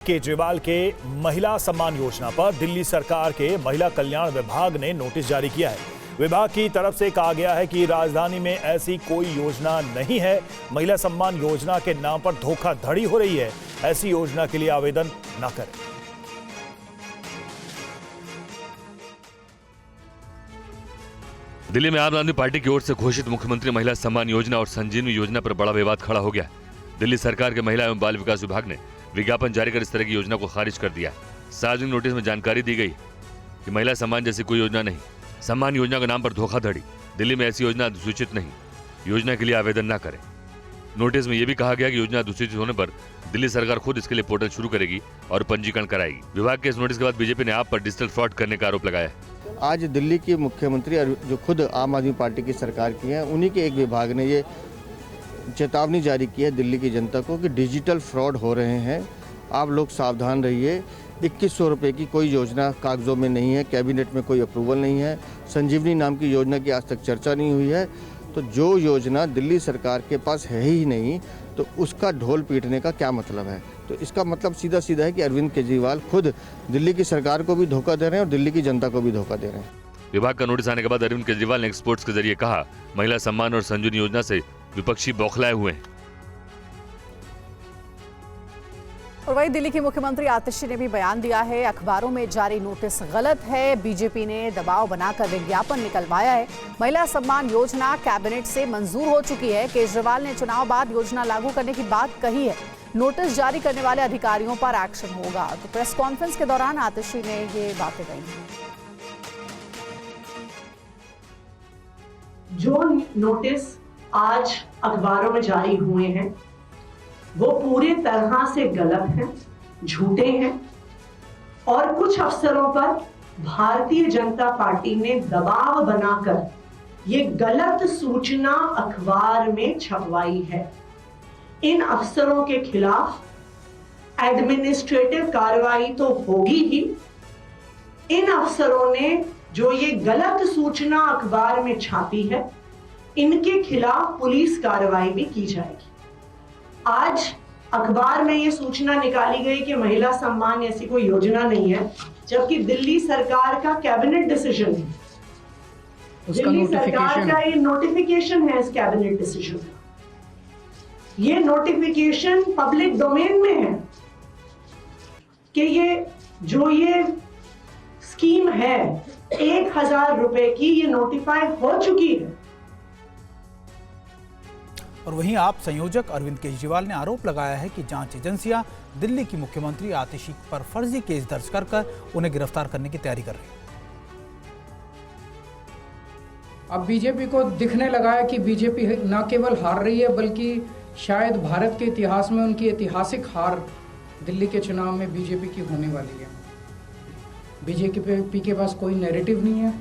केजरीवाल के महिला सम्मान योजना पर दिल्ली सरकार के महिला कल्याण विभाग ने नोटिस जारी किया है। विभाग की तरफ से कहा गया है कि राजधानी में ऐसी कोई योजना नहीं है। महिला सम्मान योजना के नाम पर धोखाधड़ी हो रही है। ऐसी योजना के लिए आवेदन न करें। दिल्ली में आम आदमी पार्टी की ओर से घोषित मुख्यमंत्री महिला सम्मान योजना और संजीवनी योजना पर बड़ा विवाद खड़ा हो गया। दिल्ली सरकार के महिला एवं बाल विकास विभाग ने विज्ञापन जारी कर इस तरह की योजना को खारिज कर दिया। सार्वजनिक नोटिस में जानकारी दी गई कि महिला सम्मान जैसी कोई योजना नहीं। सम्मान योजना के नाम पर धोखाधड़ी। दिल्ली में ऐसी योजना अधिसूचित नहीं। योजना के लिए आवेदन न करें। नोटिस में यह भी कहा गया कि योजना अधिसूचित होने पर दिल्ली सरकार खुद इसके लिए पोर्टल शुरू करेगी और पंजीकरण कराएगी। विभाग के इस नोटिस के बाद बीजेपी ने आप पर डिजिटल फ्रॉड करने का आरोप लगाया है। आज दिल्ली के मुख्यमंत्री जो खुद आम आदमी पार्टी की सरकार की है, उन्हीं के एक विभाग ने ये चेतावनी जारी की है दिल्ली की जनता को कि डिजिटल फ्रॉड हो रहे हैं, आप लोग सावधान रहिए। 2100 रुपये की कोई योजना कागजों में नहीं है, कैबिनेट में कोई अप्रूवल नहीं है, संजीवनी नाम की योजना की आज तक चर्चा नहीं हुई है। तो जो योजना दिल्ली सरकार के पास है ही नहीं, तो उसका ढोल पीटने का क्या मतलब है? तो इसका मतलब सीधा सीधा है कि अरविंद केजरीवाल खुद दिल्ली की सरकार को भी धोखा दे रहे हैं और दिल्ली की जनता को भी धोखा दे रहे हैं। विभाग का नोटिस आने के बाद अरविंद केजरीवाल ने एक्सपोर्ट्स के जरिए कहा, महिला सम्मान और संजीवनी योजना से विपक्षी बौखलाए हुए हैं। और वहीं दिल्ली की मुख्यमंत्री आतिशी ने भी बयान दिया है, अखबारों में जारी नोटिस गलत है। बीजेपी ने दबाव बनाकर विज्ञापन निकलवाया है। महिला सम्मान योजना कैबिनेट से मंजूर हो चुकी है। केजरीवाल ने चुनाव बाद योजना लागू करने की बात कही है। नोटिस जारी करने वाले अधिकारियों पर एक्शन होगा। तो प्रेस कॉन्फ्रेंस के दौरान आतिशी ने ये बातें कही। जो नोटिस आज अखबारों में जारी हुए हैं वो पूरी तरह से गलत हैं, झूठे हैं और कुछ अफसरों पर भारतीय जनता पार्टी ने दबाव बनाकर ये गलत सूचना अखबार में छपवाई है। इन अफसरों के खिलाफ एडमिनिस्ट्रेटिव कार्रवाई तो होगी ही। इन अफसरों ने जो ये गलत सूचना अखबार में छापी है, इनके खिलाफ पुलिस कार्रवाई भी की जाएगी। आज अखबार में ये सूचना निकाली गई कि महिला सम्मान ऐसी कोई योजना नहीं है, जबकि दिल्ली सरकार का कैबिनेट डिसीजन है। दिल्ली सरकार का ये नोटिफिकेशन है। इस कैबिनेट डिसीजन का ये नोटिफिकेशन पब्लिक डोमेन में है कि ये स्कीम है 1000 रुपए की, ये नोटिफाई हो चुकी है। और वहीं आप संयोजक अरविंद केजरीवाल ने आरोप लगाया है कि जांच एजेंसियां दिल्ली की मुख्यमंत्री आतिशी पर फर्जी केस दर्ज कर उन्हें गिरफ्तार करने की तैयारी कर रही है। अब बीजेपी को दिखने लगा है कि बीजेपी न केवल हार रही है, बल्कि शायद भारत के इतिहास में उनकी ऐतिहासिक हार दिल्ली के चुनाव में बीजेपी की होने वाली है। बीजेपी के पास कोई नैरेटिव नहीं है।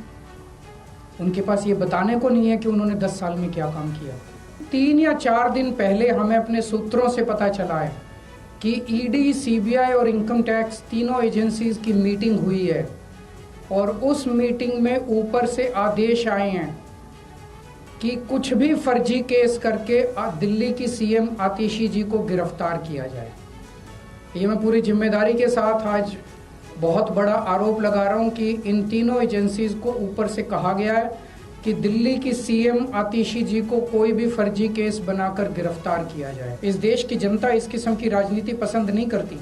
उनके पास ये बताने को नहीं है कि उन्होंने 10 साल में क्या काम किया। 3 या 4 दिन पहले हमें अपने सूत्रों से पता चला है कि ईडी, सीबीआई और इनकम टैक्स तीनों एजेंसीज की मीटिंग हुई है और उस मीटिंग में ऊपर से आदेश आए हैं कि कुछ भी फर्जी केस करके दिल्ली की सीएम आतिशी जी को गिरफ्तार किया जाए। ये मैं पूरी जिम्मेदारी के साथ आज बहुत बड़ा आरोप लगा रहा हूँ कि इन तीनों एजेंसीज को ऊपर से कहा गया है कि दिल्ली की सीएम आतिशी जी को कोई भी फर्जी केस बनाकर गिरफ्तार किया जाए। इस देश की जनता इस किस्म की राजनीति पसंद नहीं करती।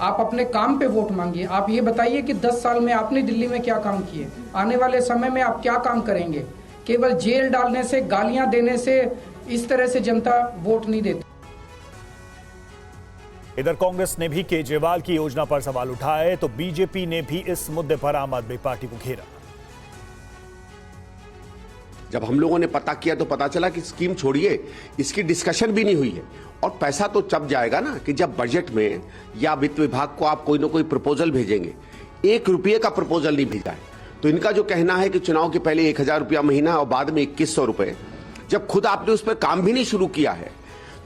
आप अपने काम पे वोट मांगिए। आप ये बताइए कि 10 साल में आपने दिल्ली में क्या काम किए, आने वाले समय में आप क्या काम करेंगे। केवल जेल डालने से, गालियां देने से इस तरह से जनता वोट नहीं देती। इधर कांग्रेस ने भी केजरीवाल की योजना पर सवाल उठाए तो बीजेपी ने भी इस मुद्दे पर आम आदमी पार्टी को घेरा। जब हम लोगों ने पता किया तो पता चला कि स्कीम छोड़िए, इसकी डिस्कशन भी नहीं हुई है। और पैसा तो तब जाएगा ना कि जब बजट में या वित्त विभाग को आप कोई ना कोई प्रपोजल भेजेंगे। 1 रुपये का प्रपोजल नहीं भेजा है। तो इनका जो कहना है कि चुनाव के पहले 1000 रुपया महीना और बाद में 2100 रुपये, जब खुद आपने उस पर काम भी नहीं शुरू किया है,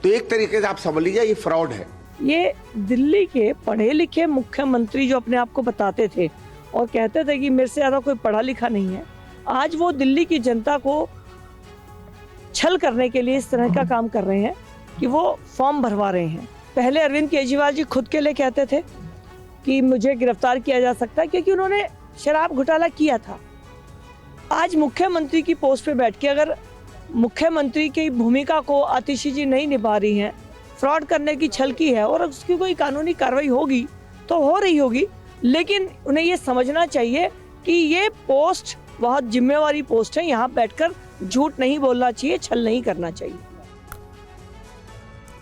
तो एक तरीके से आप समझ लीजिए ये फ्रॉड है। ये दिल्ली के पढ़े लिखे मुख्यमंत्री जो अपने आप को बताते थे और कहते थे कि मेरे से ज्यादा कोई पढ़ा लिखा नहीं है, आज वो दिल्ली की जनता को छल करने के लिए इस तरह का काम कर रहे हैं कि वो फॉर्म भरवा रहे हैं। पहले अरविंद केजरीवाल जी खुद के लिए कहते थे कि मुझे गिरफ्तार किया जा सकता है, क्योंकि उन्होंने शराब घोटाला किया था। आज मुख्यमंत्री की पोस्ट पे बैठ के अगर मुख्यमंत्री की भूमिका को आतिशी जी नहीं निभा रही हैं, फ्रॉड करने की छल की है और उसकी कोई कानूनी कार्रवाई होगी तो हो रही होगी, लेकिन उन्हें ये समझना चाहिए कि ये पोस्ट बहुत जिम्मेवारी पोस्ट है। यहाँ बैठकर झूठ नहीं बोलना चाहिए, छल नहीं करना चाहिए।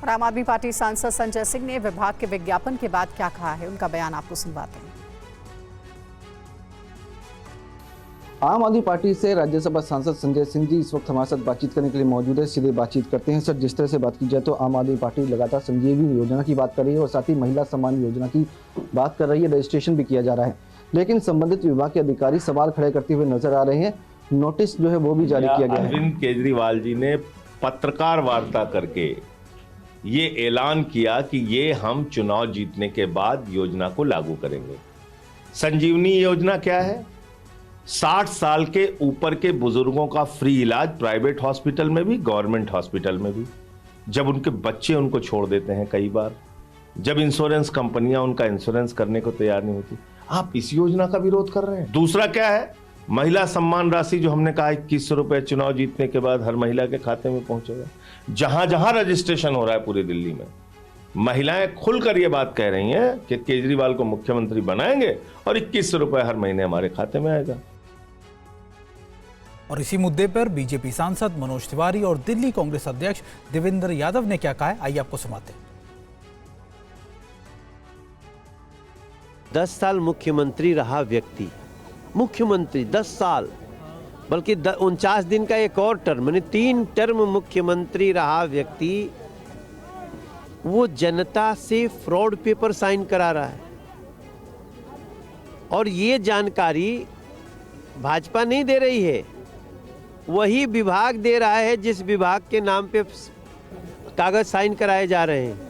और आम आदमी पार्टी सांसद संजय सिंह ने विभाग के विज्ञापन के बाद क्या कहा है, उनका बयान आपको सुनवाते हैं। आम आदमी पार्टी से राज्यसभा सांसद संजय सिंह जी इस वक्त हमारे साथ बातचीत करने के लिए मौजूद है। सीधे बातचीत करते हैं। सर, जिस तरह से बात की जाए तो आम आदमी पार्टी लगातार संजीवनी योजना की बात कर रही है और साथ ही महिला सम्मान योजना की बात कर रही है, रजिस्ट्रेशन भी किया जा रहा है, लेकिन संबंधित विभाग के अधिकारी सवाल खड़े करते हुए नजर आ रहे हैं। नोटिस जो है वो भी जारी किया गया है। अरविंद केजरीवाल जी ने पत्रकार वार्ता करके ये ऐलान किया कि ये हम चुनाव जीतने के बाद योजना को लागू करेंगे। संजीवनी योजना क्या है? 60 साल के ऊपर के बुजुर्गों का फ्री इलाज प्राइवेट हॉस्पिटल में भी, गवर्नमेंट हॉस्पिटल में भी, जब उनके बच्चे उनको छोड़ देते हैं, कई बार जब इंश्योरेंस कंपनियां उनका इंश्योरेंस करने को तैयार नहीं होती, आप इस योजना का विरोध कर रहे हैं। दूसरा क्या है? महिला सम्मान राशि, जो हमने कहा 2100 रुपए चुनाव जीतने के बाद हर महिला के खाते में पहुंचेगा। जहां जहां रजिस्ट्रेशन हो रहा है पूरी दिल्ली में, महिलाएं खुलकर ये बात कह रही हैं कि केजरीवाल को मुख्यमंत्री बनाएंगे और 2100 रुपए हर महीने हमारे खाते में आएगा। और इसी मुद्दे पर बीजेपी सांसद मनोज तिवारी और दिल्ली कांग्रेस अध्यक्ष देवेंद्र यादव ने क्या कहा है, आइए आपको सुनाते हैं। 10 साल मुख्यमंत्री रहा व्यक्ति, मुख्यमंत्री 10 साल, बल्कि 49 दिन का एक और टर्म, यानी 3 टर्म मुख्यमंत्री रहा व्यक्ति, वो जनता से फ्रॉड पेपर साइन करा रहा है। और ये जानकारी भाजपा नहीं दे रही है, वही विभाग दे रहा है जिस विभाग के नाम पे कागज साइन कराए जा रहे हैं।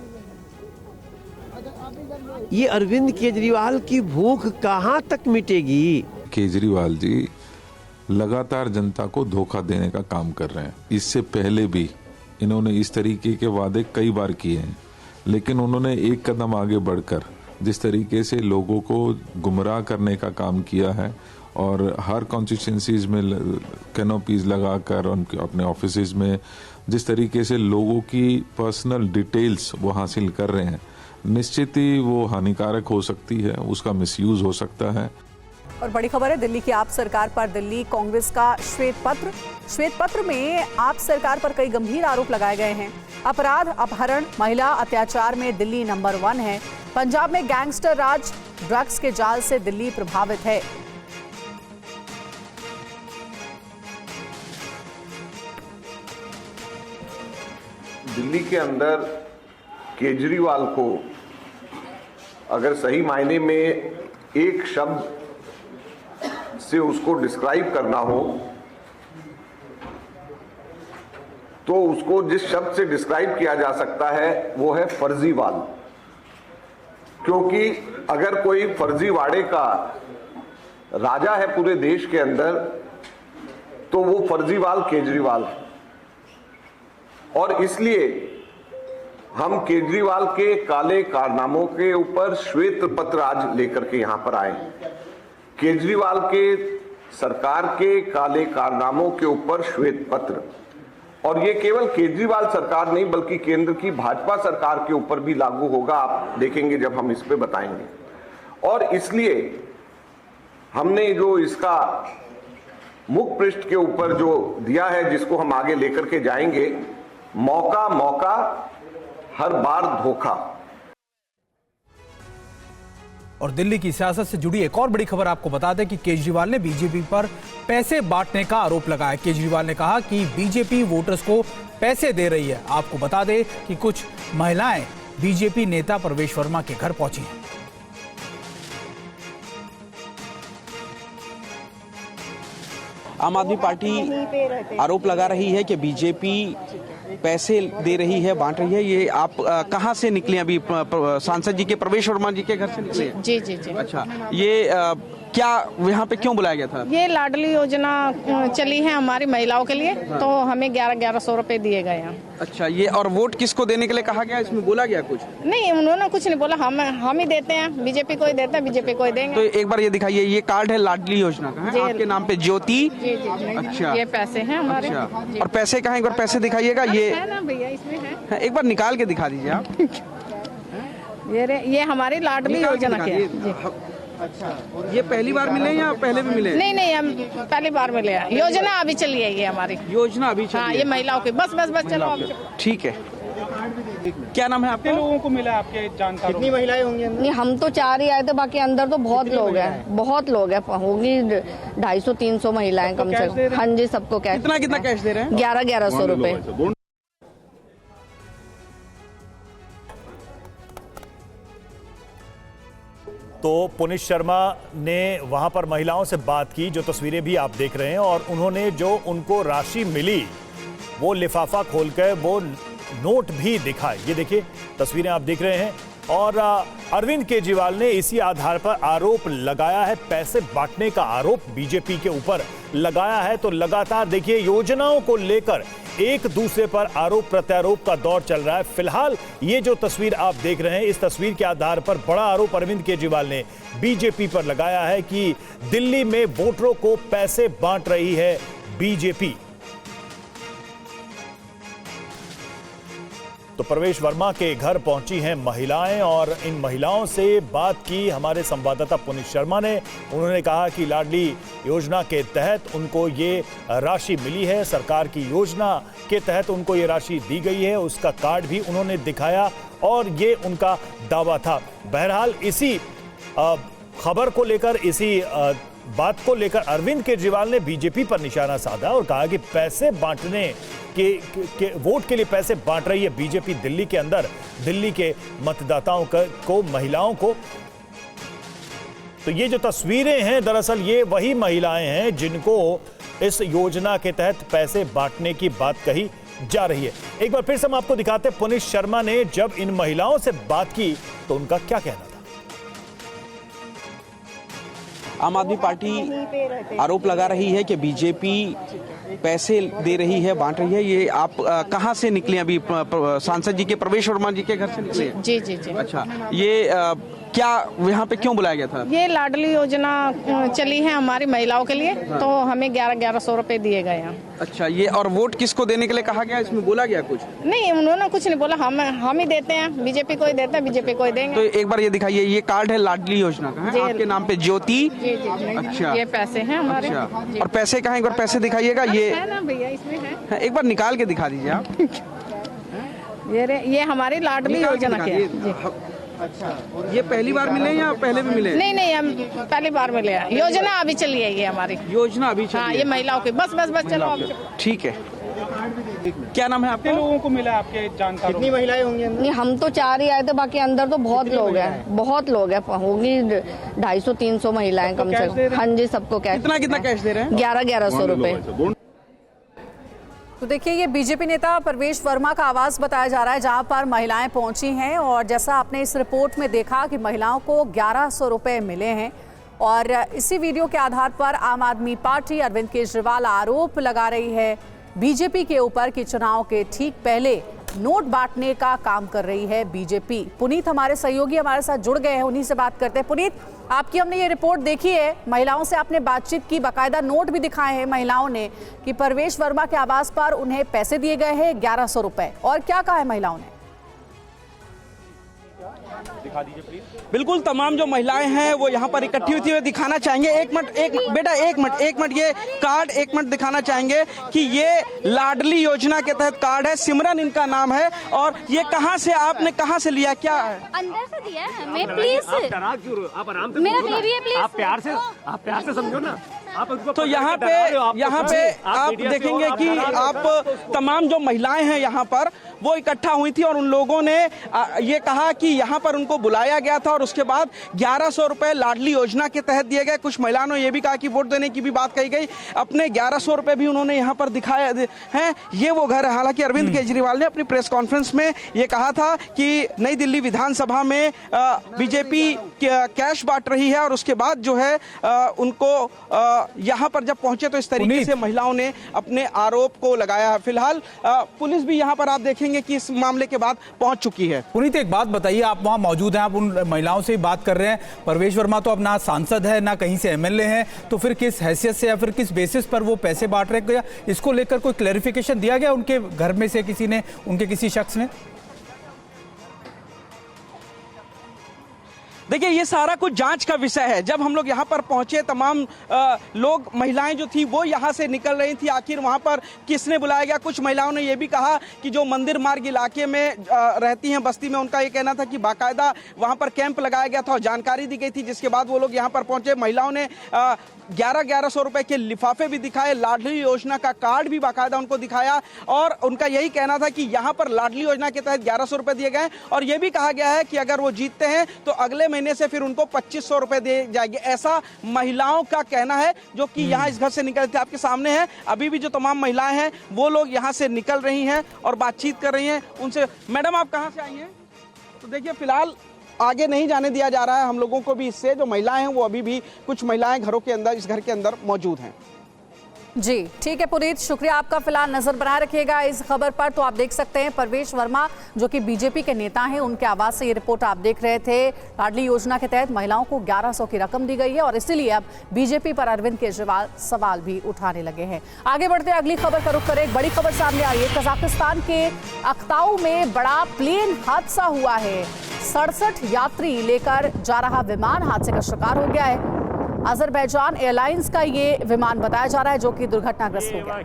ये अरविंद केजरीवाल की भूख कहां तक मिटेगी? केजरीवाल जी लगातार जनता को धोखा देने का काम कर रहे हैं। इससे पहले भी इन्होंने इस तरीके के वादे कई बार किए हैं, लेकिन उन्होंने एक कदम आगे बढ़कर जिस तरीके से लोगों को गुमराह करने का काम किया है और हर कॉन्स्टिट्यूंसीज में कैनोपीज लगाकर उनके अपने ऑफिसेज में जिस तरीके से लोगों की पर्सनल डिटेल्स वो हासिल कर रहे हैं, निश्चित ही वो हानिकारक हो सकती है, उसका मिसयूज हो सकता है। और बड़ी खबर है दिल्ली की आप सरकार पर दिल्ली कांग्रेस का श्वेत पत्र में आप सरकार पर कई गंभीर आरोप लगाए गए हैं। अपराध, अपहरण, महिला अत्याचार में दिल्ली नंबर 1 है। पंजाब में गैंगस्टर राज, ड्रग्स के जाल से दिल्ली प्रभावित है। दिल्ली के अंदर केजरीवाल को अगर सही मायने में एक शब्द से उसको डिस्क्राइब करना हो तो उसको जिस शब्द से डिस्क्राइब किया जा सकता है वो है फर्जीवाल। क्योंकि अगर कोई फर्जीवाड़े का राजा है पूरे देश के अंदर तो वो फर्जीवाल केजरीवाल है। और इसलिए हम केजरीवाल के काले कारनामों के ऊपर श्वेत पत्र आज लेकर के यहां पर आए। केजरीवाल के सरकार के काले कारनामों के ऊपर श्वेत पत्र, और ये केवल केजरीवाल सरकार नहीं बल्कि केंद्र की भाजपा सरकार के ऊपर भी लागू होगा, आप देखेंगे जब हम इस पे बताएंगे। और इसलिए हमने जो इसका मुख पृष्ठ के ऊपर जो दिया है, जिसको हम आगे लेकर के जाएंगे, मौका मौका हर बार धोखा। और दिल्ली की सियासत से जुड़ी एक और बड़ी खबर आपको बता दें कि केजरीवाल ने बीजेपी पर पैसे बांटने का आरोप लगाया। केजरीवाल ने कहा कि बीजेपी वोटर्स को पैसे दे रही है। आपको बता दें कि कुछ महिलाएं बीजेपी नेता प्रवेश वर्मा के घर पहुंची हैं। आम आदमी पार्टी आरोप लगा रही है कि बीजेपी पैसे दे रही है, बांट रही है। ये आप कहाँ से निकले? अभी सांसद जी के प्रवेश वर्मा जी के घर से निकले? जी जी जी। अच्छा, ये क्या यहाँ पे क्यों बुलाया गया था? ये लाडली योजना चली है हमारी महिलाओं के लिए, तो हमें 1100 रुपए दिए गए हैं। अच्छा, ये और वोट किसको देने के लिए कहा गया, इसमें बोला गया कुछ? नहीं, उन्होंने कुछ नहीं बोला, हम ही देते हैं, बीजेपी को ही देते हैं, बीजेपी को ही देंगे। तो एक बार ये दिखाइए, ये कार्ड है लाडली योजना का, है आपके नाम पे ज्योति। जी जी। अच्छा, ये पैसे हैं हमारे। अच्छा, और पैसे कहाँ, एक बार पैसे दिखाइएगा। ये है ना भैया, इसमें है, एक बार निकाल के दिखा दीजिए आप। ये हमारी लाडली योजना की है। अच्छा, ये पहली बार मिले या पहले भी मिले? नहीं, हम पहली बार मिले हैं। योजना अभी चली है, ये हमारी योजना अभी चली है। है। ये महिलाओं की, बस चलो। ठीक है, क्या नाम है आपके? लोगों को मिला आपके जानकार? कितनी महिलाएं होंगी? नहीं, हम तो 4 ही आए थे, बाकी अंदर तो बहुत लोग हैं, बहुत लोग हैं, होगी 250-300 महिलाएं कम से कम। हाँ जी, सबको कैश। कितना कैश दे रहे हैं? 1100 रुपए। तो पुनीत शर्मा ने वहां पर महिलाओं से बात की, जो तस्वीरें भी आप देख रहे हैं, और उन्होंने जो उनको राशि मिली वो लिफाफा खोलकर वो नोट भी दिखाए। ये देखिए तस्वीरें आप देख रहे हैं। और अरविंद केजरीवाल ने इसी आधार पर आरोप लगाया है, पैसे बांटने का आरोप बीजेपी के ऊपर लगाया है। तो लगातार देखिए योजनाओं को लेकर एक दूसरे पर आरोप प्रत्यारोप का दौर चल रहा है। फिलहाल ये जो तस्वीर आप देख रहे हैं, इस तस्वीर के आधार पर बड़ा आरोप अरविंद केजरीवाल ने बीजेपी पर लगाया है कि दिल्ली में वोटरों को पैसे बांट रही है बीजेपी। तो प्रवेश वर्मा के घर पहुंची हैं महिलाएं और इन महिलाओं से बात की हमारे संवाददाता पुनीत शर्मा ने। उन्होंने कहा कि लाडली योजना के तहत उनको ये राशि मिली है, सरकार की योजना के तहत उनको ये राशि दी गई है, उसका कार्ड भी उन्होंने दिखाया और ये उनका दावा था। बहरहाल इसी खबर को लेकर, इसी बात को लेकर अरविंद केजरीवाल ने बीजेपी पर निशाना साधा और कहा कि पैसे बांटने के वोट के लिए पैसे बांट रही है बीजेपी दिल्ली के अंदर, दिल्ली के मतदाताओं को, महिलाओं को। तो ये जो तस्वीरें हैं, दरअसल ये वही महिलाएं हैं जिनको इस योजना के तहत पैसे बांटने की बात कही जा रही है। एक बार फिर से हम आपको दिखाते हैं, पुनीत शर्मा ने जब इन महिलाओं से बात की तो उनका क्या कहना था। आम आदमी पार्टी आरोप लगा रही है कि बीजेपी पैसे दे रही है, बांट रही है। ये आप कहाँ से निकले? अभी सांसद जी के, प्रवेश वर्मा जी के घर से निकले? जी जी जी। अच्छा, ये क्या यहाँ पे क्यों बुलाया गया था? ये लाडली योजना चली है हमारी महिलाओं के लिए। हाँ। तो हमें 1100 रुपए दिए गए हैं। अच्छा, ये और वोट किसको देने के लिए कहा गया, इसमें बोला गया कुछ? नहीं, उन्होंने कुछ नहीं बोला, हम ही देते हैं, बीजेपी को ही देते हैं, बीजेपी को ही देंगे। तो एक बार ये दिखाइए, ये कार्ड है लाडली योजना का, है आपके नाम पे ज्योति। जी जी। अच्छा, ये पैसे हैं हमारे। अच्छा, और पैसे कहाँ, एक बार पैसे दिखाइएगा। ये है ना भैया, इसमें है, एक बार निकाल के दिखा दीजिए आप। ये हमारी लाडली योजना की है। अच्छा, ये पहली बार मिले या पहले भी मिले? नहीं, हम पहली बार मिले हैं। योजना अभी चली है, ये हमारी योजना अभी चली है। हाँ, ये महिलाओं की, बस चलो। ठीक है, क्या नाम है आपके? लोगों को मिला आपके जानकार? कितनी महिलाएं होंगी? नहीं, हम तो 4 ही आए थे, बाकी अंदर तो बहुत लोग हैं, बहुत लोग हैं, होगी 250-300 महिलाएं कम से कम। हाँ जी, सबको कैश। कितना कैश दे रहे हैं? 1100 रुपए। तो देखिए, ये बीजेपी नेता प्रवेश वर्मा का आवास बताया जा रहा है जहां पर महिलाएं पहुंची हैं, और जैसा आपने इस रिपोर्ट में देखा कि महिलाओं को 1100 रुपए मिले हैं। और इसी वीडियो के आधार पर आम आदमी पार्टी अरविंद केजरीवाल आरोप लगा रही है बीजेपी के ऊपर कि चुनाव के ठीक पहले नोट बांटने का काम कर रही है बीजेपी। पुनीत हमारे सहयोगी हमारे साथ जुड़ गए हैं, उन्हीं से बात करते हैं। पुनीत, आपकी हमने ये रिपोर्ट देखी है, महिलाओं से आपने बातचीत की, बाकायदा नोट भी दिखाए हैं महिलाओं ने कि प्रवेश वर्मा के आवास पर उन्हें पैसे दिए गए हैं 1100 रुपए। और क्या कहा है महिलाओं ने? दिखा दीजिए प्लीज। बिल्कुल, तमाम जो महिलाएं हैं वो यहाँ पर इकट्ठी हुई थी, दिखाना चाहेंगे। एक मिनट बेटा, एक मिनट ये कार्ड एक मिनट दिखाना चाहेंगे कि ये लाडली योजना के तहत कार्ड है, सिमरन इनका नाम है। और ये आपने कहाँ से लिया, क्या है? अंदर से दिया है हमें, प्लीज। आप आराम से, मेरा दीजिए प्लीज। आप प्यार से समझो ना। तो यहाँ पे आप देखेंगे कि आप तमाम जो महिलाएं हैं यहाँ पर वो इकट्ठा हुई थी और उन लोगों ने ये कहा कि यहाँ पर उनको बुलाया गया था और उसके बाद 1100 रुपए लाडली योजना के तहत दिए गए। कुछ महिलाओं ने ये भी कहा कि वोट देने की भी बात कही गई, अपने 1100 रुपए भी उन्होंने यहाँ पर दिखाया हैं। ये वो घर है। हालांकि अरविंद केजरीवाल ने अपनी प्रेस कॉन्फ्रेंस में ये कहा था कि नई दिल्ली विधानसभा में बीजेपी कैश बांट रही है और उसके बाद जो है उनको यहाँ पर जब पहुंचे तो इस तरीके से महिलाओं ने अपने आरोप को लगाया है। फिलहाल पुलिस भी यहाँ पर आप देखेंगे कि इस मामले के बाद पहुंच चुकी है। पुनीत, एक बात बताइए, आप वहाँ मौजूद हैं, आप उन महिलाओं से बात कर रहे हैं। परवेश वर्मा तो अब ना सांसद है ना कहीं से एमएलए हैं, तो फिर किस हैसियत से या फिर किस बेसिस पर वो पैसे बांट रहे हैं? इसको लेकर कोई क्लैरिफिकेशन दिया गया उनके घर में से किसी ने, उनके किसी शख्स ने? देखिए, ये सारा कुछ जांच का विषय है। जब हम लोग यहाँ पर पहुंचे, तमाम लोग, महिलाएं जो थी वो यहाँ से निकल रही थी। आखिर वहाँ पर किसने बुलाया गया? कुछ महिलाओं ने ये भी कहा कि जो मंदिर मार्ग इलाके में रहती हैं, बस्ती में, उनका ये कहना था कि बाकायदा वहाँ पर कैंप लगाया गया था और जानकारी दी गई थी, जिसके बाद वो लोग यहाँ पर पहुंचे। महिलाओं ने 1100 रुपए के लिफाफे भी दिखाए, लाडली योजना का कार्ड भी बाकायदा उनको दिखाया और उनका यही कहना था कि यहाँ पर लाडली योजना के तहत 1100 रुपए दिए गए और ये भी कहा गया है कि अगर वो जीतते हैं तो अगले महीने से फिर उनको 2500 रुपए दिए जाएंगे। ऐसा महिलाओं का कहना है जो कि यहाँ इस घर से निकल थे। आपके सामने है, अभी भी जो तमाम महिलाएं हैं वो लोग यहाँ से निकल रही हैं और बातचीत कर रही हैं उनसे। मैडम, आप कहाँ से आई हैं? तो देखिए, फिलहाल आगे नहीं जाने दिया जा रहा है हम लोगों को भी इससे। जो महिलाएं हैं वो अभी भी, कुछ महिलाएं घरों के अंदर, इस घर के अंदर मौजूद हैं। जी ठीक है पुनीत, शुक्रिया आपका। फिलहाल नजर बनाए रखिएगा इस खबर पर। तो आप देख सकते हैं परवेश वर्मा जो कि बीजेपी के नेता हैं, उनके आवाज से ये रिपोर्ट आप देख रहे थे। लाडली योजना के तहत महिलाओं को 1100 की रकम दी गई है और इसीलिए अब बीजेपी पर अरविंद केजरीवाल सवाल भी उठाने लगे हैं। आगे बढ़ते अगली खबर का रुख करें। एक बड़ी खबर सामने आई है। कजाकिस्तान के अक्ताऊ में बड़ा प्लेन हादसा हुआ है। 67 यात्री लेकर जा रहा विमान हादसे का शिकार हो गया है। अजरबैजान एयरलाइंस का ये विमान बताया जा रहा है जो कि दुर्घटनाग्रस्त हो गया।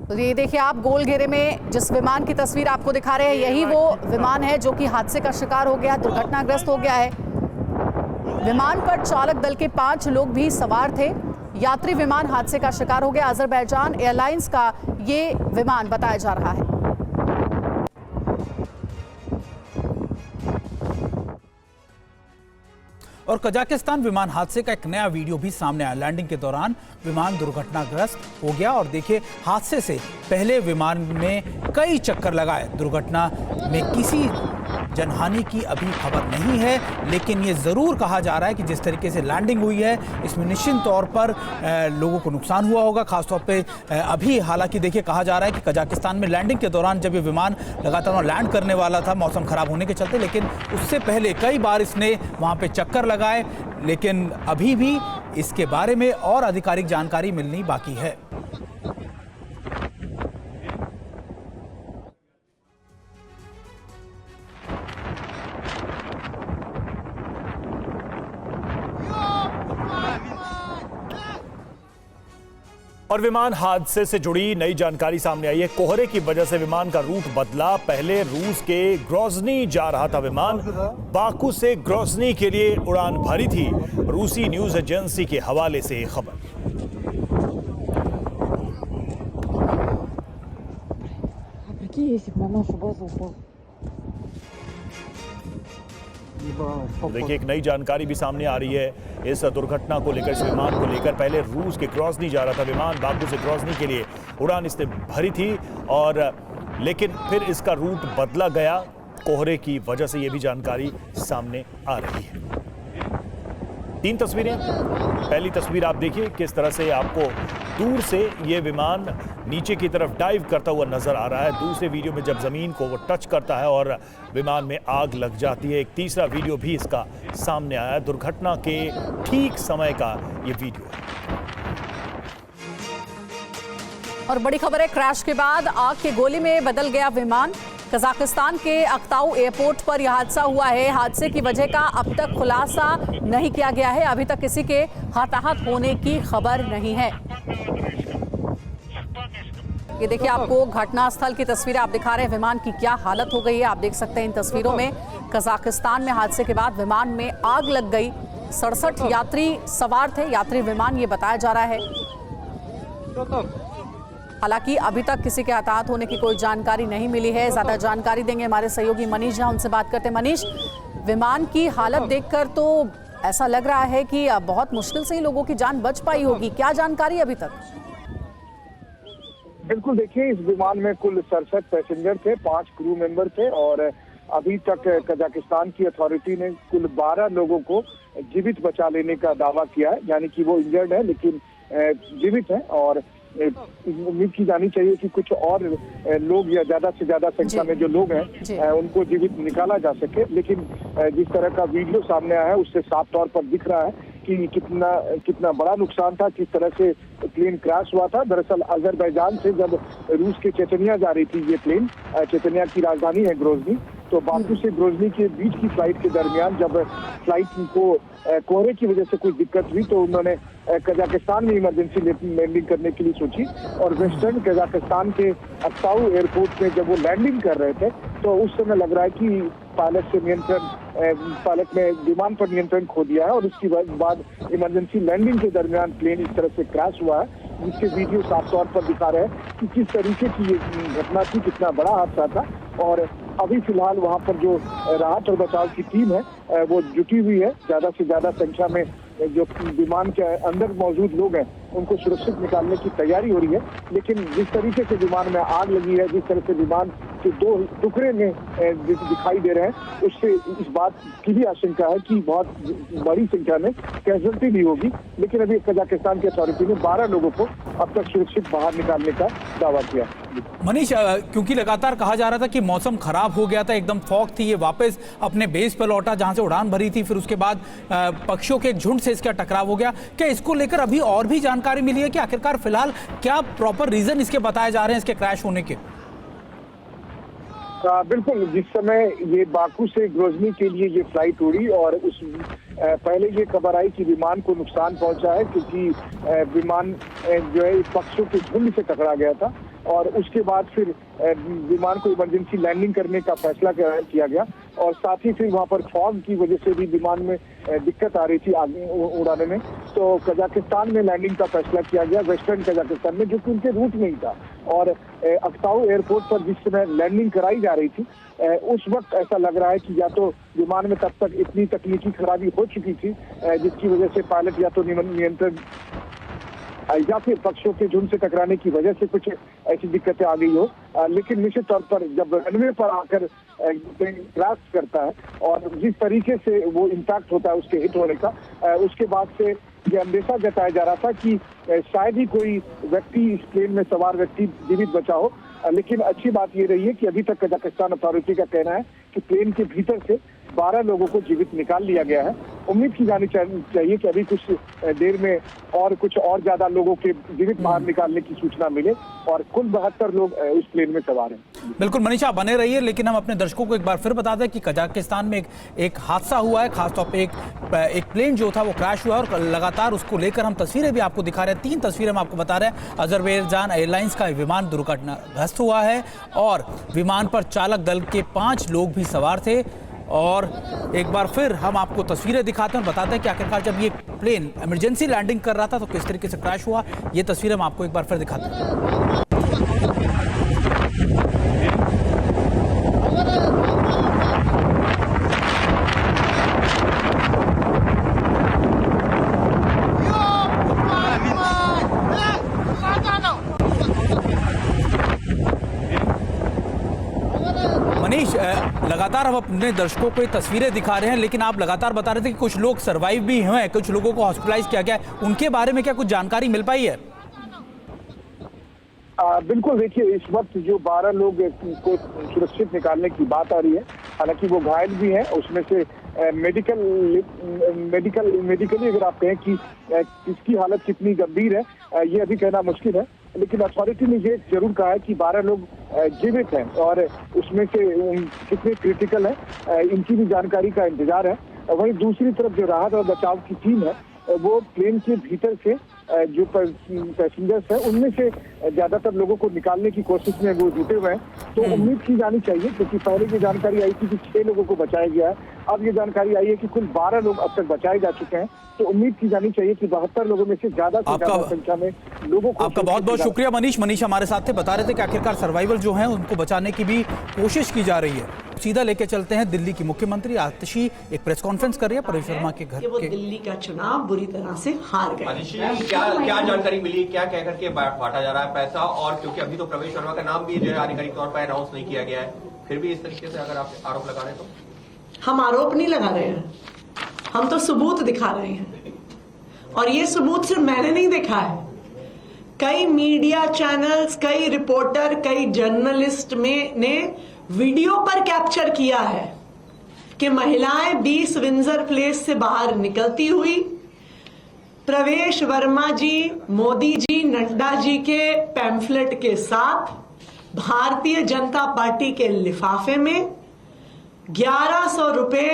तो ये देखिए आप, गोल घेरे में जिस विमान की तस्वीर आपको दिखा रहे हैं, यही वो विमान है जो कि हादसे का शिकार हो गया, दुर्घटनाग्रस्त हो गया है। विमान पर चालक दल के 5 लोग भी सवार थे। यात्री विमान हादसे का शिकार हो गया। अजरबैजान एयरलाइंस का ये विमान बताया जा रहा है। और कजाकिस्तान विमान हादसे का एक नया वीडियो भी सामने आया। लैंडिंग के दौरान विमान दुर्घटनाग्रस्त हो गया और देखिए, हादसे से पहले विमान में कई चक्कर लगाए। दुर्घटना में किसी जनहानि की अभी खबर नहीं है, लेकिन ये जरूर कहा जा रहा है कि जिस तरीके से लैंडिंग हुई है, इसमें निश्चित तौर पर लोगों को नुकसान हुआ होगा। खासतौर पे अभी हालांकि देखिए, कहा जा रहा है कि कजाकिस्तान में लैंडिंग के दौरान जब ये विमान लगातार लैंड करने वाला था, मौसम खराब होने के चलते, लेकिन उससे पहले कई बार इसने वहाँ पे चक्कर लगाए, लेकिन अभी भी इसके बारे में और आधिकारिक जानकारी मिलनी बाकी है। और विमान हादसे से जुड़ी नई जानकारी सामने आई है। कोहरे की वजह से विमान का रूट बदला। पहले रूस के ग्रोजनी जा रहा था विमान, बाकू से ग्रोजनी के लिए उड़ान भरी थी। रूसी न्यूज एजेंसी के हवाले से खबर। देखिए, एक नई जानकारी भी सामने आ रही है इस दुर्घटना को लेकर, इस विमान को लेकर। पहले रूस के ग्रोजनी जा रहा था विमान, बाकू से ग्रोजनी के लिए उड़ान इसने भरी थी और लेकिन फिर इसका रूट बदला गया कोहरे की वजह से। यह भी जानकारी सामने आ रही है। 3 तस्वीरें। पहली तस्वीर आप देखिए किस तरह से आपको दूर से ये विमान नीचे की तरफ डाइव करता हुआ नजर आ रहा है। दूसरे वीडियो में जब जमीन को वो टच करता है और विमान में आग लग जाती है। एक तीसरा वीडियो भी इसका सामने आया। दुर्घटना के ठीक समय का ये वीडियो है। और बड़ी खबर है, क्रैश के बाद आग के गोले में बदल गया विमान। कजाकिस्तान के अक्ताऊ एयरपोर्ट पर यह हादसा हुआ है। हादसे की वजह का अब तक खुलासा नहीं किया गया है। अभी तक किसी के हताहत होने की खबर नहीं है। ये देखिए, आपको घटनास्थल की तस्वीरें आप दिखा रहे हैं। विमान की क्या हालत हो गई है आप देख सकते हैं इन तस्वीरों में। कजाकिस्तान में हादसे के बाद विमान में आग लग गई। 67 यात्री सवार थे, यात्री विमान ये बताया जा रहा है। हालांकि अभी तक किसी के हताहत होने की कोई जानकारी नहीं मिली है। ज्यादा जानकारी देंगे हमारे सहयोगी मनीष, जहां उनसे बात करते हैं। मनीष, विमान की हालत देखकर तो ऐसा लग रहा है कि बहुत मुश्किल से ही लोगों की जान बच पाई होगी। क्या जानकारी अभी तक? बिल्कुल, देखिए इस विमान में कुल 67 पैसेंजर थे, 5 क्रू मेंबर थे और अभी तक कजाकिस्तान की अथॉरिटी ने कुल 12 लोगों को जीवित बचा लेने का दावा किया है, यानी कि वो इंजर्ड है लेकिन जीवित है। और उम्मीद की जानी चाहिए कि कुछ और लोग या ज्यादा से ज्यादा संख्या में जो लोग हैं उनको जीवित निकाला जा सके। लेकिन जिस तरह का वीडियो सामने आया है उससे साफ तौर पर दिख रहा है कि कितना बड़ा नुकसान था, किस तरह से प्लेन क्रैश हुआ था। दरअसल अजरबैजान से जब रूस के चेचनिया जा रही थी ये प्लेन, चेचनिया की राजधानी है ग्रोजनी, तो बाकू से ग्रोजनी के बीच की फ्लाइट के दरमियान जब फ्लाइट को कोहरे की वजह से कुछ दिक्कत हुई तो उन्होंने कजाकिस्तान में इमरजेंसी लैंडिंग करने के लिए सोची और वेस्टर्न कजाकिस्तान के अक्साऊ एयरपोर्ट में जब वो लैंडिंग कर रहे थे तो उस समय लग रहा है कि पायलट ने विमान पर नियंत्रण खो दिया है और उसके बाद इमरजेंसी लैंडिंग के दरमियान प्लेन इस तरह से क्रैश हुआ है, जिसके वीडियो साफ तौर पर दिखा रहे हैं कि किस तरीके की ये घटना थी, कितना बड़ा हादसा था। और अभी फिलहाल वहां पर जो राहत और बचाव की टीम है वो जुटी हुई है। ज्यादा से ज्यादा संख्या में जो विमान के अंदर मौजूद लोग हैं उनको सुरक्षित निकालने की तैयारी हो रही है। लेकिन जिस तरीके से विमान में आग लगी है, जिस तरह से विमान के 2 टुकड़े में दिखाई दे रहे हैं, उससे इस बात की भी आशंका है कि बहुत बड़ी संख्या में कैजुअल्टी भी होगी। लेकिन अभी कजाकिस्तान की अथॉरिटी ने 12 लोगों को अब तक सुरक्षित बाहर निकालने का दावा किया। मनीष, क्योंकि लगातार कहा जा रहा था कि मौसम खराब हो गया था, एकदम फॉग थी, ये वापस अपने बेस पर लौटा जहां से उड़ान भरी थी, फिर उसके बाद पक्षियों के एक झुंड से इसका टकराव हो गया। क्या इसको लेकर अभी और भी जानकारी मिली है कि आखिरकार फिलहाल क्या प्रॉपर रीजन इसके बताए जा रहे हैं इसके क्रैश होने के? बिल्कुल, जिस समय ये बाकू से ग्रोजनी के लिए ये फ्लाइट उड़ी और उस पहले ये खबर आई कि विमान को नुकसान पहुंचा है क्योंकि विमान जो है पक्षियों के झुंड से टकरा गया था और उसके बाद फिर विमान को इमरजेंसी लैंडिंग करने का फैसला किया गया और साथ ही फिर वहां पर फॉग की वजह से भी विमान में दिक्कत आ रही थी आगे उड़ाने में, तो कजाकिस्तान में लैंडिंग का फैसला किया गया, वेस्टर्न कजाकिस्तान में, जो कि उनके रूट में ही था। और अक्साऊ एयरपोर्ट पर जिस समय लैंडिंग कराई जा रही थी उस वक्त ऐसा लग रहा है कि या तो विमान में तब तक इतनी तकनीकी खराबी हो चुकी थी जिसकी वजह से पायलट या तो नियंत्रण या फिर पक्षियों के झुंड से टकराने की वजह से कुछ ऐसी दिक्कतें आ गई हो। लेकिन निश्चित तौर पर जब रनवे पर आकर क्रैश करता है और जिस तरीके से वो इम्पैक्ट होता है उसके हिट होने का, उसके बाद से ये अंदेशा जताया जा रहा था कि शायद ही कोई व्यक्ति, इस प्लेन में सवार व्यक्ति जीवित बचा हो। लेकिन अच्छी बात ये रही है कि अभी तक कजाकिस्तान अथॉरिटी का कहना है कि प्लेन के भीतर से 12 लोगों को जीवित निकाल लिया गया है। उम्मीद की जानी चाहिए कि अभी कुछ देर में और कुछ और ज्यादा लोगों के जीवित बाहर निकालने की सूचना मिले और कुल 72 लोग उस प्लेन में सवार हैं। बिल्कुल मनीषा, बने रहिए, लेकिन हम अपने दर्शकों को एक बार फिर बता दें कि कजाकिस्तान में एक हादसा हुआ है, खासतौर पर एक प्लेन जो था वो क्रैश हुआ और लगातार उसको लेकर हम तस्वीरें भी आपको दिखा रहे हैं। 3 तस्वीरें हम आपको बता रहे हैं। अजरबैजान एयरलाइंस का विमान दुर्घटनाग्रस्त हुआ है और विमान पर चालक दल के 5 लोग भी सवार थे। और एक बार फिर हम आपको तस्वीरें दिखाते हैं और बताते हैं कि आखिरकार जब ये प्लेन इमरजेंसी लैंडिंग कर रहा था तो किस तरीके से क्रैश हुआ। ये तस्वीरें हम आपको एक बार फिर दिखाते हैं। मनीष, लगातार हम अपने दर्शकों को ये तस्वीरें दिखा रहे हैं, लेकिन आप लगातार बता रहे थे कि कुछ लोग सरवाइव भी हुए, कुछ लोगों को हॉस्पिटलाइज किया गया, उनके बारे में क्या कुछ जानकारी मिल पाई है? बिल्कुल, देखिए इस वक्त जो 12 लोग को सुरक्षित निकालने की बात आ रही है, हालांकि वो घायल भी हैं, उसमें से मेडिकली अगर आप कहें कि किसकी हालत कितनी गंभीर है ये अभी कहना मुश्किल है। लेकिन अथॉरिटी ने ये जरूर कहा है कि 12 लोग जीवित हैं और उसमें से कितने क्रिटिकल हैं इनकी भी जानकारी का इंतजार है। वहीं दूसरी तरफ जो राहत और बचाव की टीम है वो प्लेन के भीतर से जो पैसेंजर्स हैं उनमें से ज्यादातर लोगों को निकालने की कोशिश में वो जुटे हुए हैं। तो उम्मीद की जानी चाहिए, क्योंकि पहले ये जानकारी आई थी कि 6 लोगों को बचाया गया है, अब ये जानकारी आई है कि कुल 12 लोग अब तक बचाए जा चुके हैं। तो उम्मीद की जानी चाहिए कि 72 लोगों में से ज्यादा संख्या में लोगों को। आपका बहुत बहुत शुक्रिया मनीष हमारे साथ थे, बता रहे थे कि आखिरकार सर्वाइवल जो है उनको बचाने की भी कोशिश की जा रही है। सीधा लेके चलते हैं दिल्ली की मुख्यमंत्री आतिशी एक प्रेस कॉन्फ्रेंस कर रही है प्रवेश वर्मा के घर कि वो के। दिल्ली का चुनाव बुरी तरह से हार गए। क्या जानकारी मिली, क्या कह करके बांटा जा रहा है पैसा, और क्योंकि अभी तो प्रवेश वर्मा का नाम भी जो है आधिकारिक तौर पर अनाउंस नहीं किया गया है, फिर भी इस तरीके से अगर आप आरोप लगा रहे हैं तो? हम आरोप नहीं लगा रहे हैं, हम तो सबूत दिखा रहे हैं, और ये सबूत सिर्फ मैंने नहीं देखा है, कई मीडिया चैनल्स, कई रिपोर्टर, कई जर्नलिस्ट ने वीडियो पर कैप्चर किया है कि महिलाएं 20 विंजर प्लेस से बाहर निकलती हुई प्रवेश वर्मा जी, मोदी जी, नड्डा जी के पैम्फलेट के साथ भारतीय जनता पार्टी के लिफाफे में 1100 रुपए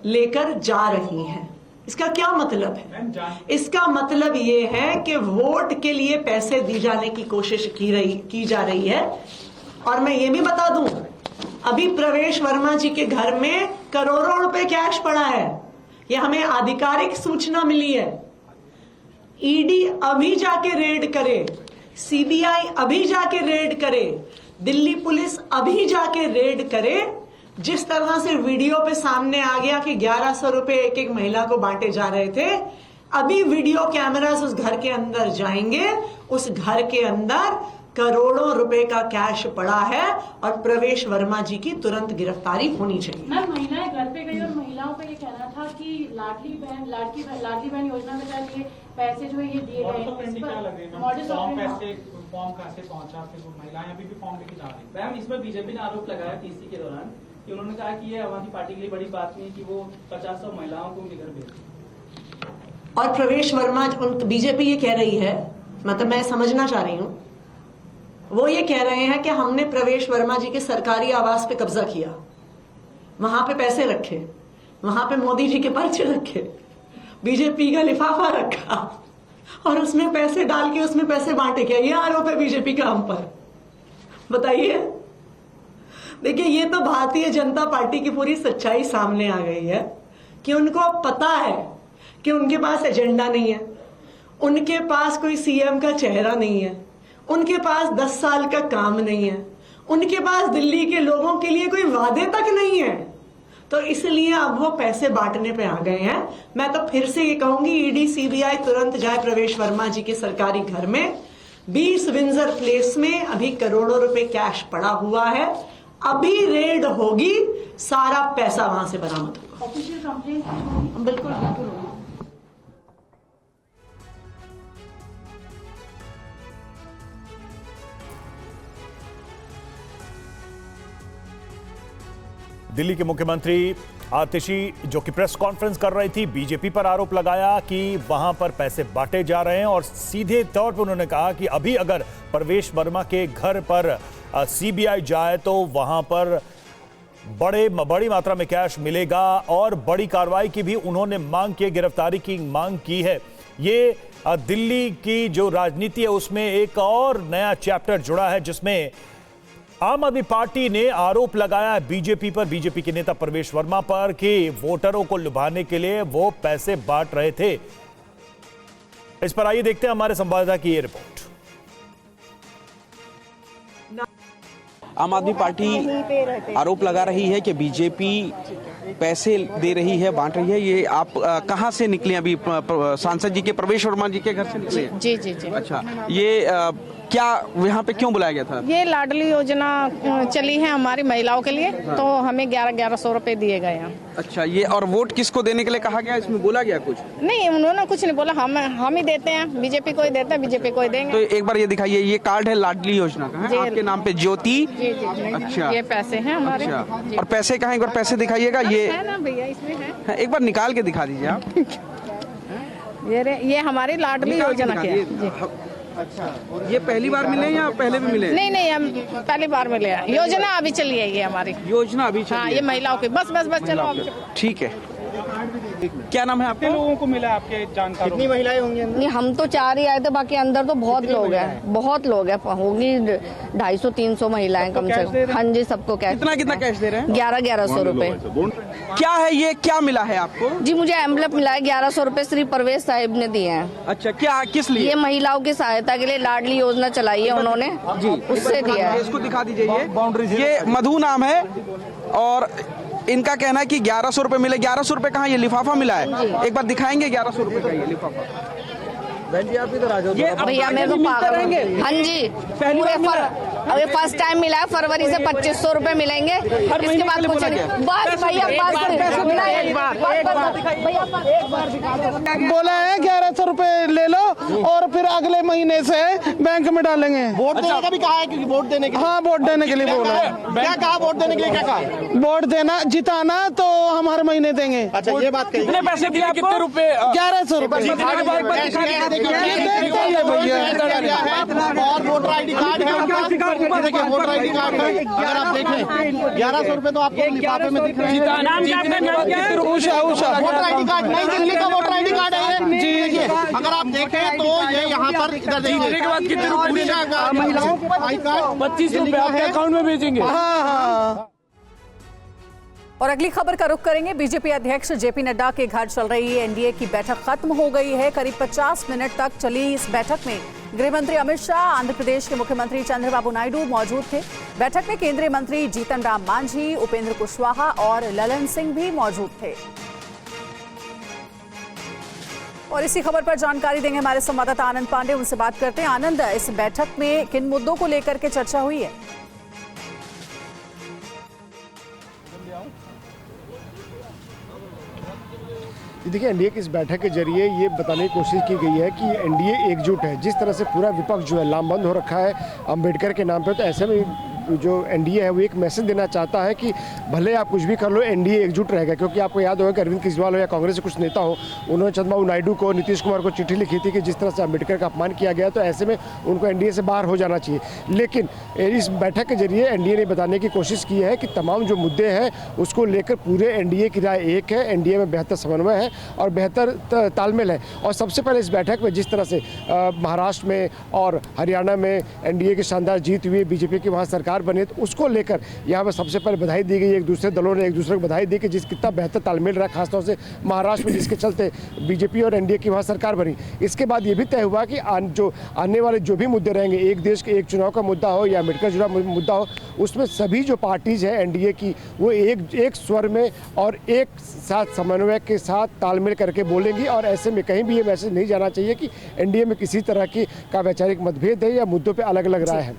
लेकर जा रही हैं। इसका क्या मतलब है? इसका मतलब ये है कि वोट के लिए पैसे दी जाने की कोशिश की जा रही है। और मैं ये भी बता दूं, अभी प्रवेश वर्मा जी के घर में करोड़ों रुपए कैश पड़ा है, ये हमें आधिकारिक सूचना मिली है। ईडी अभी जाके रेड करे, सीबीआई अभी जाके रेड करे, दिल्ली पुलिस अभी जाके रेड करे। जिस तरह से वीडियो पे सामने आ गया कि 1100 रुपए एक एक महिला को बांटे जा रहे थे, अभी वीडियो कैमरास उस घर के अंदर जाएंगे, उस घर के अंदर करोड़ों रुपए का कैश पड़ा है और प्रवेश वर्मा जी की तुरंत गिरफ्तारी होनी चाहिए। मैम, महिलाएं घर पे गई और महिलाओं का ये कहना था कि लाडली बहन योजना में जाके पैसे जो है ये दिए गए फॉर्म कहाँ से पहुंचा, फिर वो महिलाएं अभी भी फॉर्म लेके जा रही। मैम, इसमें बीजेपी ने आरोप लगाया तीसरी के दौरान कि उन्होंने कहा कि ये आम आदमी पार्टी के लिए बड़ी बात नहीं कि वो 50 महिलाओं को उनके घर भेज। और प्रवेश वर्मा, बीजेपी ये कह रही है, मतलब मैं समझना चाह रही हूँ, वो ये कह रहे हैं कि हमने प्रवेश वर्मा जी के सरकारी आवास पे कब्जा किया, वहां पे पैसे रखे, वहां पे मोदी जी के पर्चे रखे, बीजेपी का लिफाफा रखा और उसमें पैसे डाल के उसमें पैसे बांटे। क्या ये आरोप है बीजेपी का हम पर? बताइए। देखिए, ये तो भारतीय जनता पार्टी की पूरी सच्चाई सामने आ गई है कि उनको पता है कि उनके पास एजेंडा नहीं है, उनके पास कोई सीएम का चेहरा नहीं है, उनके पास 10 साल का काम नहीं है, उनके पास दिल्ली के लोगों के लिए कोई वादे तक नहीं है, तो इसलिए अब वो पैसे बांटने पे आ गए हैं। मैं तो फिर से ये कहूंगी, ईडी सीबीआई तुरंत जाए प्रवेश वर्मा जी के सरकारी घर में। 20 विंजर प्लेस में अभी करोड़ों रुपए कैश पड़ा हुआ है, अभी रेड होगी, सारा पैसा वहां से बरामद होगा। ऑफिशियल कंप्लेंट बिल्कुल बिल्कुल होगी। दिल्ली के मुख्यमंत्री आतिशी जो कि प्रेस कॉन्फ्रेंस कर रही थी, बीजेपी पर आरोप लगाया कि वहां पर पैसे बांटे जा रहे हैं और सीधे तौर पर उन्होंने कहा कि अभी अगर प्रवेश वर्मा के घर पर सीबीआई जाए तो वहां पर बड़ी मात्रा में कैश मिलेगा और बड़ी कार्रवाई की भी उन्होंने मांग की, गिरफ्तारी की मांग की है। ये दिल्ली की जो राजनीति है उसमें एक और नया चैप्टर जुड़ा है, जिसमें आम आदमी पार्टी ने आरोप लगाया है बीजेपी पर, बीजेपी के नेता प्रवेश वर्मा पर, कि वोटरों को लुभाने के लिए वो पैसे बांट रहे थे। इस पर आइए देखते हैं हमारे संवाददाता की ये रिपोर्ट। आम आदमी पार्टी आरोप लगा रही है कि बीजेपी पैसे दे रही है, बांट रही है। ये आप कहाँ से निकले? अभी सांसद जी के, प्रवेश वर्मा जी के घर से निकले? जी जी जी। अच्छा, ये क्या यहाँ पे क्यों बुलाया गया था? ये लाडली योजना चली है हमारी महिलाओं के लिए, तो हमें 1100 रुपए दिए गए हैं। अच्छा, ये और वोट किसको देने के लिए कहा गया? इसमें बोला गया कुछ? नहीं, उन्होंने कुछ नहीं बोला, हम ही देते हैं, बीजेपी को ही देते हैं, बीजेपी को ही देंगे। तो एक बार ये दिखाइए, ये कार्ड है लाडली योजना का, है आपके नाम पे, ज्योति। जी जी। अच्छा, ये पैसे हैं हमारे। अच्छा, और पैसे कहाँ? एक बार पैसे दिखाइएगा। ये है ना भैया, इसमें है, एक बार निकाल के दिखा दीजिए आप। ये हमारी लाडली योजना की। अच्छा, ये पहली बार मिले या पहले भी मिले? नहीं, हम पहली बार मिले हैं। योजना अभी चली है, ये हमारी योजना अभी चली है। हाँ, ये महिलाओं की। बस चलो, ठीक है। क्या नाम है आपके? लोगों को मिला आपके जानकार? कितनी महिलाएं होंगी? नहीं, हम तो 4 ही आए थे, बाकी अंदर तो बहुत लोग हैं, बहुत लोग हैं, होंगी 250-300 महिलाएं कम से कम। हाँ जी, सबको कैश। कितना कैश दे रहे हैं? 1100 रुपए। क्या है ये, क्या मिला है आपको? जी, मुझे एम्बलप मिला है, 1100 रुपए श्री परवेश साहिब ने दिए हैं। अच्छा, क्या, किस लिए? ये महिलाओं की सहायता के लिए लाडली योजना चलाई है उन्होंने जी, उससे दिया है। इसको दिखा दीजिए। ये मधु नाम है, और इनका कहना है कि 1100 रुपये मिले। 1100 रुपये कहाँ, ये लिफाफा मिला है, एक बार दिखाएंगे 1100 रुपये का ये लिफाफा। बहन जी आप इधर आ जाओ। भैया मेरे को पागल, हाँ जी अभी फर्स्ट टाइम मिला है, फरवरी से 2500 रुपए मिलेंगे, इसके बाद कुछ नहीं। बस भैया बोला है 1100 रुपए ले लो और फिर अगले महीने से बैंक में डालेंगे। वोट देने का भी कहा है, क्योंकि वोट देने के लिए। हाँ वोट देने के लिए बोला है। क्या कहा वोट देने के लिए, क्या कहा? वोट देना, जिताना तो हम हर महीने देंगे। अच्छा ये बात कही। कितने पैसे दिए, कितने रुपए? 1100 रुपए। और वोटर ID कार्ड है, देखिए वोटर ID कार्ड है, अगर आप देखें 1100 रुपए तो आपको लिफाफे में दिख रहे हैं। उषा वोटर ID कार्ड, नई दिल्ली का वोटर ID कार्ड है ये। देखिए अगर आप देखें तो ये यहाँ पर इधर देखिए के बाद कितने रुपए महिलाओं के आई कार्ड 25 रुपए आपके अकाउंट में भेजेंगे। हाँ। और अगली खबर का रुख करेंगे। बीजेपी अध्यक्ष जेपी नड्डा के घर चल रही एनडीए की बैठक खत्म हो गई है। करीब 50 मिनट तक चली इस बैठक में गृह मंत्री अमित शाह, आंध्र प्रदेश के मुख्यमंत्री चंद्रबाबू नायडू मौजूद थे। बैठक में केंद्रीय मंत्री जीतन राम मांझी, उपेंद्र कुशवाहा और ललन सिंह भी मौजूद थे। और इसी खबर पर जानकारी देंगे हमारे संवाददाता आनंद पांडे, उनसे बात करते हैं। आनंद, इस बैठक में किन मुद्दों को लेकर के चर्चा हुई है? देखिए एनडीए की इस बैठक के जरिए ये बताने की कोशिश की गई है कि एनडीए एकजुट है। जिस तरह से पूरा विपक्ष जो है लामबंद हो रखा है अंबेडकर के नाम पे, तो ऐसे में जो एनडीए है वो एक मैसेज देना चाहता है कि भले आप कुछ भी कर लो, एनडीए एकजुट रहेगा। क्योंकि आपको याद होगा कि अरविंद केजरीवाल हो या कांग्रेस के कुछ नेता हो, उन्होंने चंद्रबाबू नायडू को, नीतीश कुमार को चिट्ठी लिखी थी कि जिस तरह से अंबेडकर का अपमान किया गया, तो ऐसे में उनको एनडीए से बाहर हो जाना चाहिए। लेकिन इस बैठक के जरिए एनडीए ने बताने की कोशिश की है कि तमाम जो मुद्दे हैं उसको लेकर पूरे एनडीए की राय एक है। एनडीए में बेहतर समन्वय है और बेहतर तालमेल है। और सबसे पहले इस बैठक में जिस तरह से महाराष्ट्र में और हरियाणा में एनडीए की शानदार जीत हुई, बीजेपी की वहाँ सरकार बनी, तो उसको लेकर यहाँ पर सबसे पहले बधाई दी गई। एक दूसरे दलों ने एक दूसरे को बधाई दी कि जिस कितना बेहतर तालमेल रहा, खासतौर से महाराष्ट्र में, जिसके चलते बीजेपी और एनडीए की वहाँ सरकार बनी। इसके बाद ये भी तय हुआ कि जो आने वाले जो भी मुद्दे रहेंगे, एक देश के एक चुनाव का मुद्दा हो या अम्बेडकर जुड़ा मुद्दा हो, उसमें सभी जो पार्टीज हैं एनडीए की वो एक स्वर में और एक साथ समन्वय के साथ तालमेल करके बोलेंगी। और ऐसे में कहीं भी ये मैसेज नहीं जाना चाहिए कि एनडीए में किसी तरह की का वैचारिक मतभेद है या मुद्दों पर अलग अलग राय है।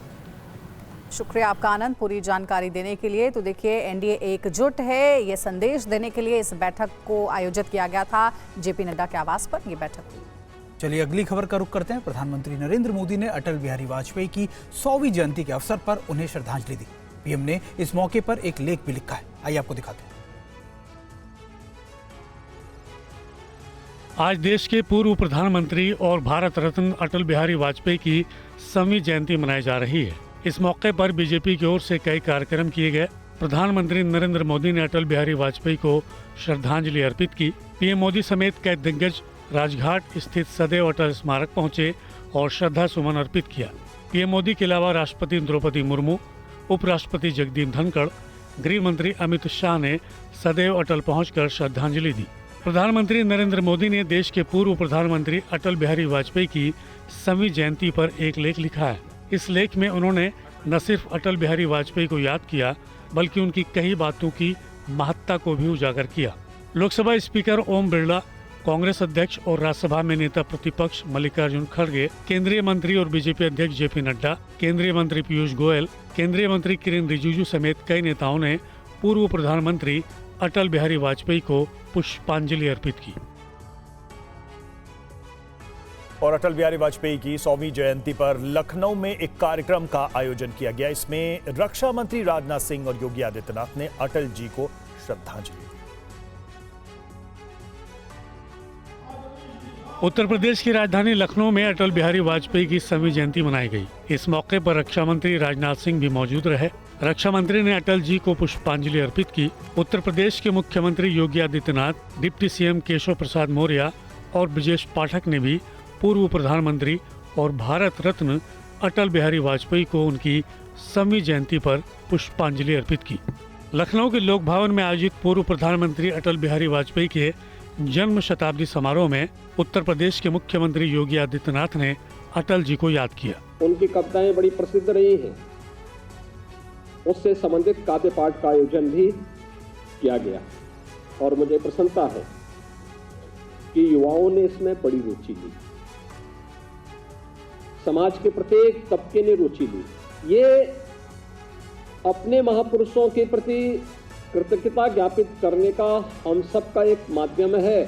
शुक्रिया आपका आनंद, पूरी जानकारी देने के लिए। तो देखिए एनडीए एकजुट है, ये संदेश देने के लिए इस बैठक को आयोजित किया गया था जेपी नड्डा के आवास पर। ये बैठक हुई। चलिए अगली खबर का रुख करते हैं। प्रधानमंत्री नरेंद्र मोदी ने अटल बिहारी वाजपेयी की 100वीं जयंती के अवसर पर उन्हें श्रद्धांजलि दी। पीएम ने इस मौके पर एक लेख भी लिखा है, आइए आपको दिखाते हैं। आज देश के पूर्व प्रधानमंत्री और भारत रत्न अटल बिहारी वाजपेयी की 100वीं जयंती मनाई जा रही है। इस मौके पर बीजेपी की ओर से कई कार्यक्रम किए गए। प्रधानमंत्री नरेंद्र मोदी ने अटल बिहारी वाजपेयी को श्रद्धांजलि अर्पित की। पीएम मोदी समेत कई दिग्गज राजघाट स्थित सदैव अटल स्मारक पहुंचे और श्रद्धा सुमन अर्पित किया। पीएम मोदी के अलावा राष्ट्रपति द्रौपदी मुर्मू, उपराष्ट्रपति जगदीप धनखड़, गृह मंत्री अमित शाह ने सदैव अटल पहुंचकर श्रद्धांजलि दी। प्रधानमंत्री नरेंद्र मोदी ने देश के पूर्व प्रधानमंत्री अटल बिहारी वाजपेयी की 100वीं जयंती पर एक लेख लिखा है। इस लेख में उन्होंने न सिर्फ अटल बिहारी वाजपेयी को याद किया, बल्कि उनकी कई बातों की महत्ता को भी उजागर किया। लोकसभा स्पीकर ओम बिरला, कांग्रेस अध्यक्ष और राज्यसभा में नेता प्रतिपक्ष मल्लिकार्जुन खड़गे, केंद्रीय मंत्री और बीजेपी अध्यक्ष जेपी नड्डा, केंद्रीय मंत्री पीयूष गोयल, केंद्रीय मंत्री किरेन रिजिजू समेत कई नेताओं ने पूर्व प्रधानमंत्री अटल बिहारी वाजपेयी को पुष्पांजलि अर्पित की। और अटल बिहारी वाजपेयी की 100वीं जयंती पर लखनऊ में एक कार्यक्रम का आयोजन किया गया। इसमें रक्षा मंत्री राजनाथ सिंह और योगी आदित्यनाथ ने अटल जी को श्रद्धांजलि दी। उत्तर प्रदेश की राजधानी लखनऊ में अटल बिहारी वाजपेयी की 100वीं जयंती मनाई गई। इस मौके पर रक्षा मंत्री राजनाथ सिंह भी मौजूद रहे। रक्षा मंत्री ने अटल जी को पुष्पांजलि अर्पित की। उत्तर प्रदेश के मुख्यमंत्री योगी आदित्यनाथ, डिप्टी सीएम केशव प्रसाद मौर्य और ब्रजेश पाठक ने भी पूर्व प्रधानमंत्री और भारत रत्न अटल बिहारी वाजपेयी को उनकी 100वीं जयंती पर पुष्पांजलि अर्पित की। लखनऊ के लोक भवन में आयोजित पूर्व प्रधानमंत्री अटल बिहारी वाजपेयी के जन्म शताब्दी समारोह में उत्तर प्रदेश के मुख्यमंत्री योगी आदित्यनाथ ने अटल जी को याद किया। उनकी कविताएं बड़ी प्रसिद्ध रही हैं। उससे संबंधित काव्य पाठ का आयोजन भी किया गया और मुझे प्रसन्नता है कि युवाओं ने इसमें बड़ी रुचि ली, समाज के प्रत्येक तबके ने रुचि ली। ये अपने महापुरुषों के प्रति कृतज्ञता ज्ञापित करने का हम सबका एक माध्यम है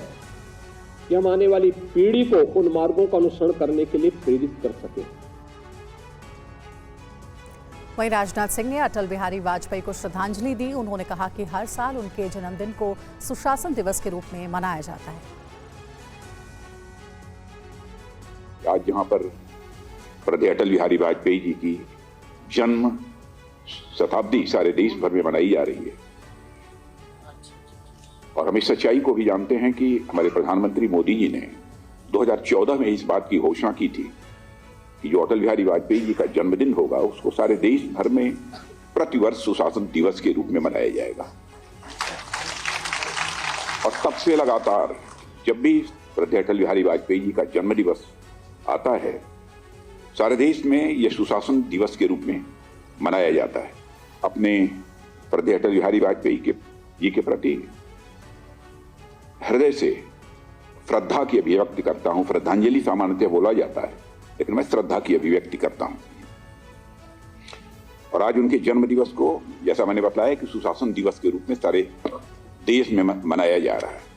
कि हम आने वाली पीढ़ी को उन मार्गों का अनुसरण करने के लिए प्रेरित कर सके। वहीं राजनाथ सिंह ने अटल बिहारी वाजपेयी को श्रद्धांजलि दी। उन्होंने कहा कि हर साल उनके जन्मदिन को सुशासन दिवस के रूप में मनाया जाता है। आज जहां पर श्रद्धेय अटल बिहारी वाजपेयी जी की जन्म शताब्दी सारे देश भर में मनाई जा रही है और हम इस सच्चाई को भी जानते हैं कि हमारे प्रधानमंत्री मोदी जी ने 2014 में इस बात की घोषणा की थी कि जो अटल बिहारी वाजपेयी जी का जन्मदिन होगा उसको सारे देश भर में प्रतिवर्ष सुशासन दिवस के रूप में मनाया जाएगा। और तब से लगातार जब भी श्रद्धेय अटल बिहारी वाजपेयी जी का जन्म दिवस आता है सारे देश में यह सुशासन दिवस के रूप में मनाया जाता है। अपने श्रद्धेय अटल बिहारी वाजपेयी जी के प्रति हृदय से श्रद्धा की अभिव्यक्ति करता हूं। श्रद्धांजलि सामान्यतः बोला जाता है लेकिन मैं श्रद्धा की अभिव्यक्ति करता हूं। और आज उनके जन्म दिवस को जैसा मैंने बताया कि सुशासन दिवस के रूप में सारे देश में मनाया जा रहा है।